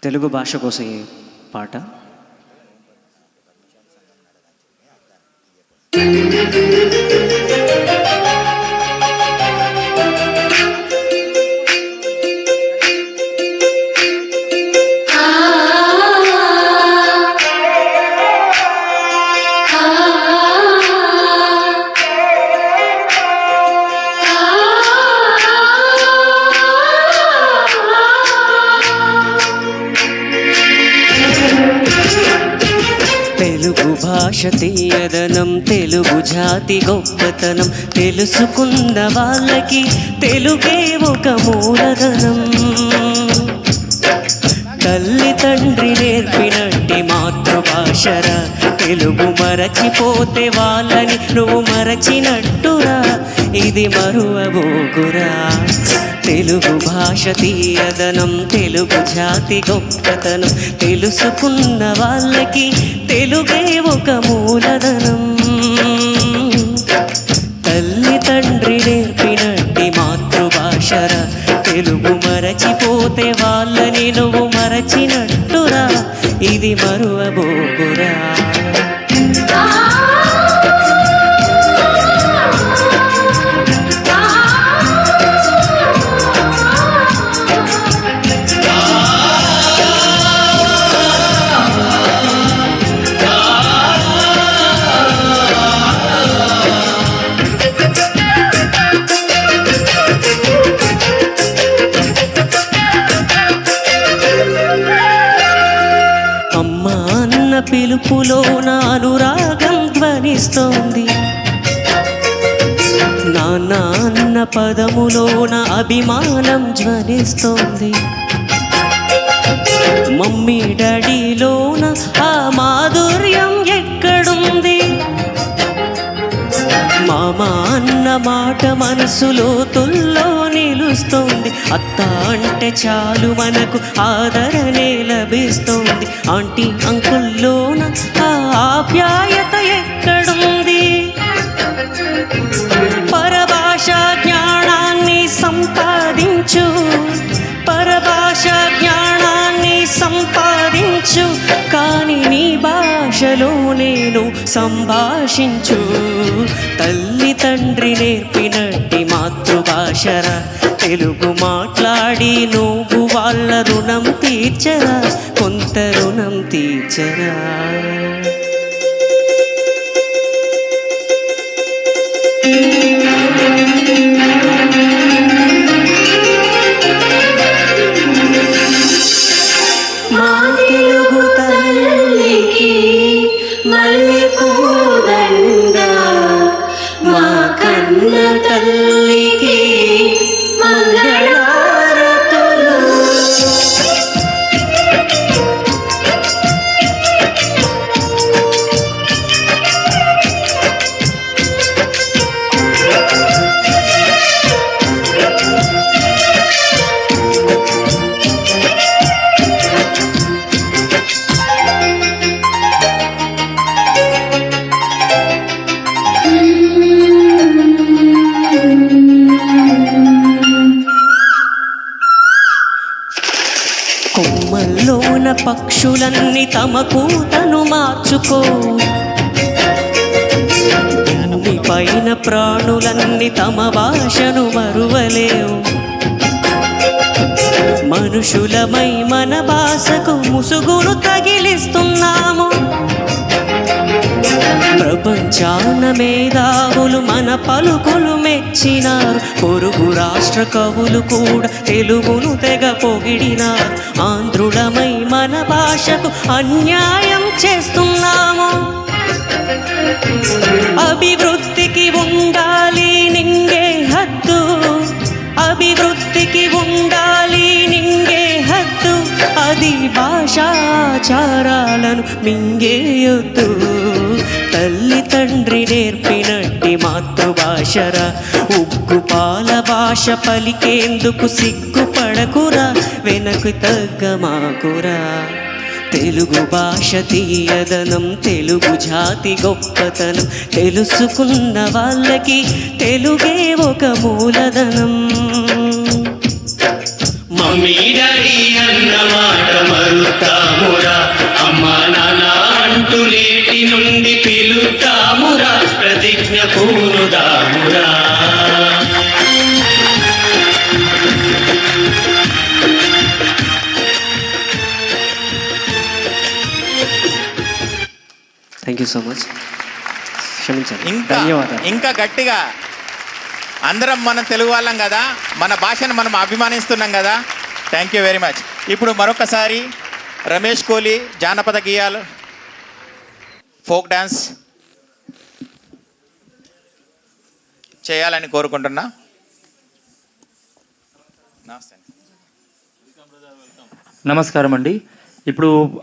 తెలుగు భాష కోసం ఈ పాట. తెలుగు భాష తీయదనం, తెలుగు జాతి గొప్పతనం, తెలుసుకున్న వాళ్ళకి తెలుగే ఒక మూలధనం. తల్లి తండ్రి నేర్పినట్టి మాతృభాషరా, తెలుగు మరచిపోతే వాళ్ళని నువ్వు మరచినట్టురా, ఇది మరువబోకురా. తెలుగు భాష తీయదనం, తెలుగు జాతి గొప్పతనం, తెలుసుకున్న వాళ్ళకి తెలుగే ఒక మూలధనం. తల్లి తండ్రి నేర్పినట్టి మాతృభాషరా, తెలుగు మరచిపోతే వాళ్ళని నువ్వు మరచినట్టురా, ఇది మరువబోకురా. పిలుపులో నా అనురాగం ధ్వనిస్తోంది, నాన్న అన్న పదములో నా అభిమానం ధ్వనిస్తోంది. మమ్మీ డాడీలోన ఆ మాధుర్యం ఎక్కడుంది? మామ అన్న మాట మనసులో తుల్లో నిలుస్తోంది. అత్త అంటే చాలు మనకు ఆదరణే లభిస్తోంది. ఆంటీ అంకుల్లోన ఆ ఆప్యాయత ఎక్కడుంది? పరభాషా జ్ఞానాన్ని సంపాదించు, పరభాషా జ్ఞానాన్ని సంపాదించు, కానీ నీ భాషలో నేను సంభాషించు. తల్లి తండ్రి నేర్పినట్టి మాతృభాషరా, తెలుగు మాట్లాడి నువ్వు వాళ్ళ రుణం తీర్చరా, కొంత రుణం తీర్చరా. మా తెలుగు తల్లికి మల్లెపూదండ, మా కన్న తల్లికి మంగళారతులు. కొమ్మల్లోన పక్షులన్నీ తమ కూతను మార్చుకో, భూమి పైన ప్రాణులన్నీ తమ భాషను మరువలేవు. మనుషులమై మన భాషకు ముసుగును తగిలిస్తున్నాము. ప్రపంచాన మేధావులు మన పలుకులు మెచ్చినారు. పొరుగు రాష్ట్ర కవులు కూడా తెలుగును తెగ పొగిడినారు. ఆంధ్రులమై మన భాషకు అన్యాయం చేస్తున్నాము. అభివృద్ధికి ఉండాలి నింగే హద్దు, అభివృద్ధికి ఉండాలి నింగే హద్దు, అది భాషాచారాలను మింగేయొద్దు. తల్లి తండ్రి నేర్పినట్టి మాతృభాషరా, ఉగ్గు పాల భాష పలికేందుకు సిగ్గుపడకురా, వెనక్కి తగ్గమాకురా. తెలుగు భాష తీయదనం, తెలుగు జాతి గొప్పతనం, తెలుసుకున్న వాళ్ళకి తెలుగే ఒక మూలధనం. మమ్మీ డాడీ అన్న మాట మరు సో మచ్, క్షమించండి. ఇంకా ధన్యవాదాలు. ఇంకా గట్టిగా అందరం మనం తెలుగు వాళ్ళం కదా, మన భాషను మనం అభిమానిస్తున్నాం కదా. Thank you very much. ఇప్పుడు మరొకసారి రమేష్ కోహ్లీ జానపద గేయాలు, ఫోక్ డ్యాన్స్ చేయాలని కోరుకుంటున్నా. నమస్కారం అండి. ఇప్పుడు